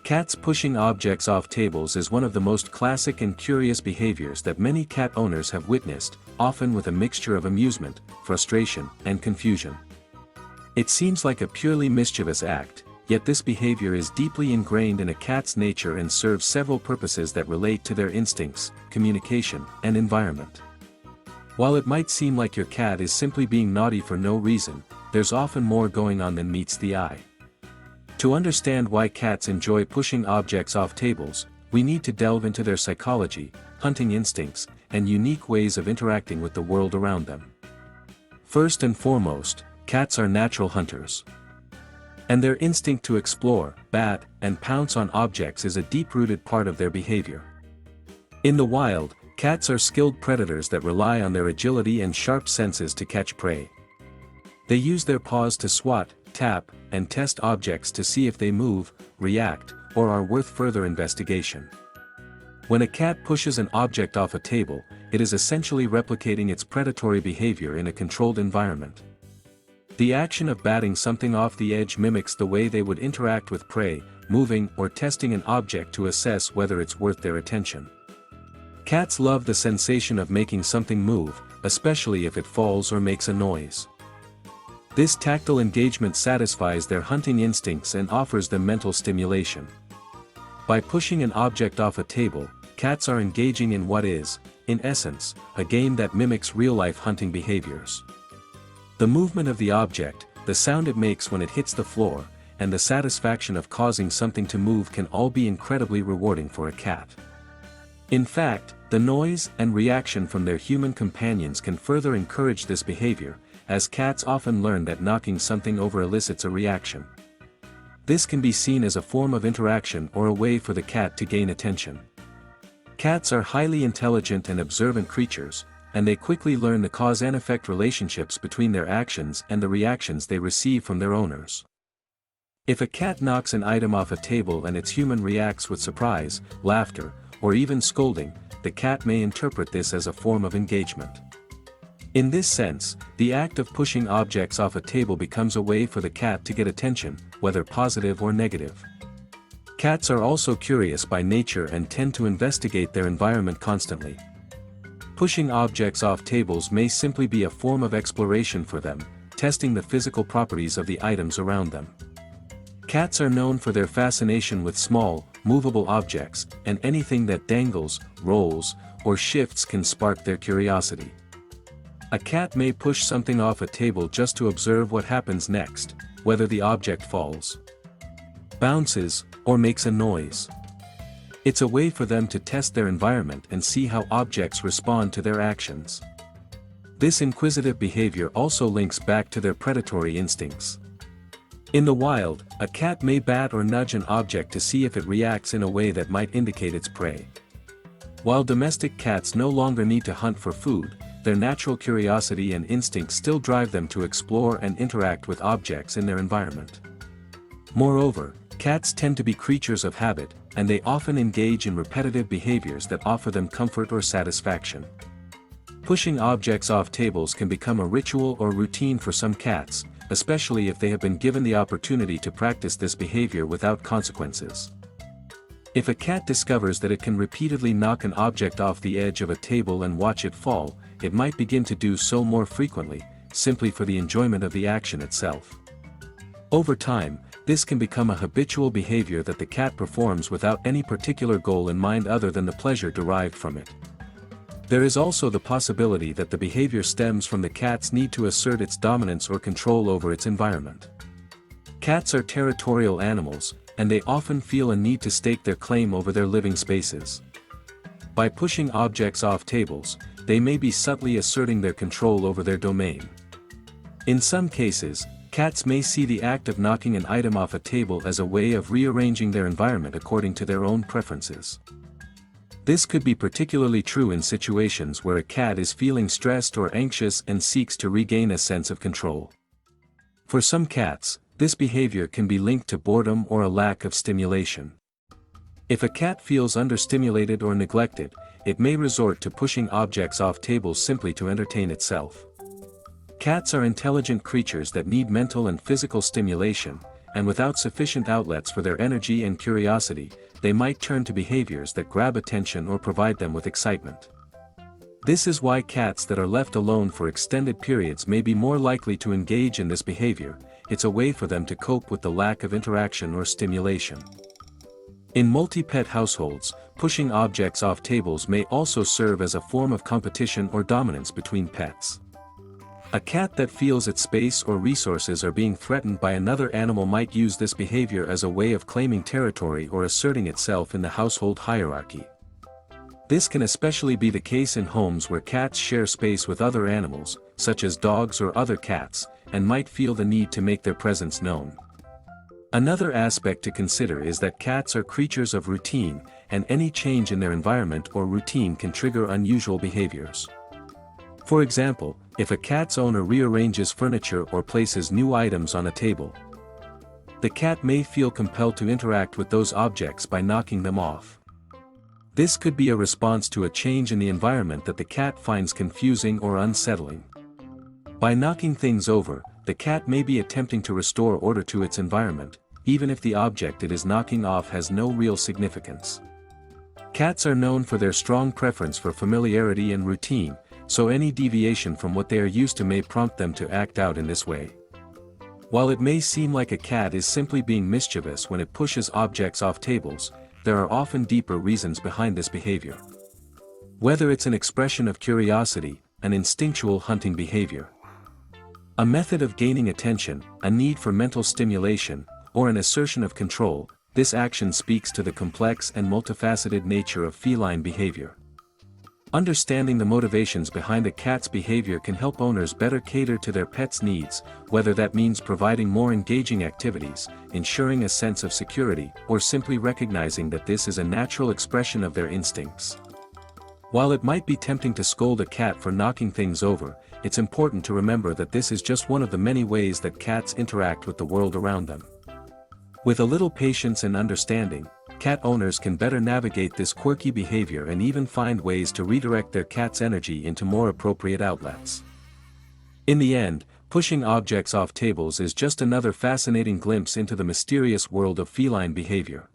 Cats pushing objects off tables is one of the most classic and curious behaviors that many cat owners have witnessed, often with a mixture of amusement, frustration, and confusion. It seems like a purely mischievous act, yet this behavior is deeply ingrained in a cat's nature and serves several purposes that relate to their instincts, communication, and environment. While it might seem like your cat is simply being naughty for no reason, there's often more going on than meets the eye. To understand why cats enjoy pushing objects off tables, we need to delve into their psychology, hunting instincts, and unique ways of interacting with the world around them. First and foremost, cats are natural hunters. And their instinct to explore, bat, and pounce on objects is a deep-rooted part of their behavior. In the wild, cats are skilled predators that rely on their agility and sharp senses to catch prey. They use their paws to swat, tap, and test objects to see if they move, react, or are worth further investigation. When a cat pushes an object off a table, it is essentially replicating its predatory behavior in a controlled environment. The action of batting something off the edge mimics the way they would interact with prey, moving or testing an object to assess whether it's worth their attention. Cats love the sensation of making something move, especially if it falls or makes a noise. This tactile engagement satisfies their hunting instincts and offers them mental stimulation. By pushing an object off a table, cats are engaging in what is, in essence, a game that mimics real-life hunting behaviors. The movement of the object, the sound it makes when it hits the floor, and the satisfaction of causing something to move can all be incredibly rewarding for a cat. In fact, the noise and reaction from their human companions can further encourage this behavior, as cats often learn that knocking something over elicits a reaction. This can be seen as a form of interaction or a way for the cat to gain attention. Cats are highly intelligent and observant creatures, and they quickly learn the cause and effect relationships between their actions and the reactions they receive from their owners. If a cat knocks an item off a table and its human reacts with surprise, laughter, or even scolding, the cat may interpret this as a form of engagement. In this sense, the act of pushing objects off a table becomes a way for the cat to get attention, whether positive or negative. Cats are also curious by nature and tend to investigate their environment constantly. Pushing objects off tables may simply be a form of exploration for them, testing the physical properties of the items around them. Cats are known for their fascination with small, movable objects, and anything that dangles, rolls, or shifts can spark their curiosity. A cat may push something off a table just to observe what happens next, whether the object falls, bounces, or makes a noise. It's a way for them to test their environment and see how objects respond to their actions. This inquisitive behavior also links back to their predatory instincts. In the wild, a cat may bat or nudge an object to see if it reacts in a way that might indicate its prey. While domestic cats no longer need to hunt for food, their natural curiosity and instincts still drive them to explore and interact with objects in their environment. Moreover, cats tend to be creatures of habit, and they often engage in repetitive behaviors that offer them comfort or satisfaction. Pushing objects off tables can become a ritual or routine for some cats, especially if they have been given the opportunity to practice this behavior without consequences. If a cat discovers that it can repeatedly knock an object off the edge of a table and watch it fall, it might begin to do so more frequently, simply for the enjoyment of the action itself. Over time, this can become a habitual behavior that the cat performs without any particular goal in mind other than the pleasure derived from it. There is also the possibility that the behavior stems from the cat's need to assert its dominance or control over its environment. Cats are territorial animals, and they often feel a need to stake their claim over their living spaces. By pushing objects off tables, they may be subtly asserting their control over their domain. In some cases, cats may see the act of knocking an item off a table as a way of rearranging their environment according to their own preferences. This could be particularly true in situations where a cat is feeling stressed or anxious and seeks to regain a sense of control. For some cats, this behavior can be linked to boredom or a lack of stimulation. If a cat feels understimulated or neglected, it may resort to pushing objects off tables simply to entertain itself. Cats are intelligent creatures that need mental and physical stimulation, and without sufficient outlets for their energy and curiosity, they might turn to behaviors that grab attention or provide them with excitement. This is why cats that are left alone for extended periods may be more likely to engage in this behavior. It's a way for them to cope with the lack of interaction or stimulation. In multi-pet households, pushing objects off tables may also serve as a form of competition or dominance between pets. A cat that feels its space or resources are being threatened by another animal might use this behavior as a way of claiming territory or asserting itself in the household hierarchy. This can especially be the case in homes where cats share space with other animals, such as dogs or other cats, and might feel the need to make their presence known. Another aspect to consider is that cats are creatures of routine, and any change in their environment or routine can trigger unusual behaviors. For example, if a cat's owner rearranges furniture or places new items on a table, the cat may feel compelled to interact with those objects by knocking them off. This could be a response to a change in the environment that the cat finds confusing or unsettling. By knocking things over, the cat may be attempting to restore order to its environment, even if the object it is knocking off has no real significance. Cats are known for their strong preference for familiarity and routine, so any deviation from what they are used to may prompt them to act out in this way. While it may seem like a cat is simply being mischievous when it pushes objects off tables, there are often deeper reasons behind this behavior. Whether it's an expression of curiosity, an instinctual hunting behavior, a method of gaining attention, a need for mental stimulation, or an assertion of control, this action speaks to the complex and multifaceted nature of feline behavior. Understanding the motivations behind a cat's behavior can help owners better cater to their pet's needs, whether that means providing more engaging activities, ensuring a sense of security, or simply recognizing that this is a natural expression of their instincts. While it might be tempting to scold a cat for knocking things over, it's important to remember that this is just one of the many ways that cats interact with the world around them. With a little patience and understanding, cat owners can better navigate this quirky behavior and even find ways to redirect their cat's energy into more appropriate outlets. In the end, pushing objects off tables is just another fascinating glimpse into the mysterious world of feline behavior.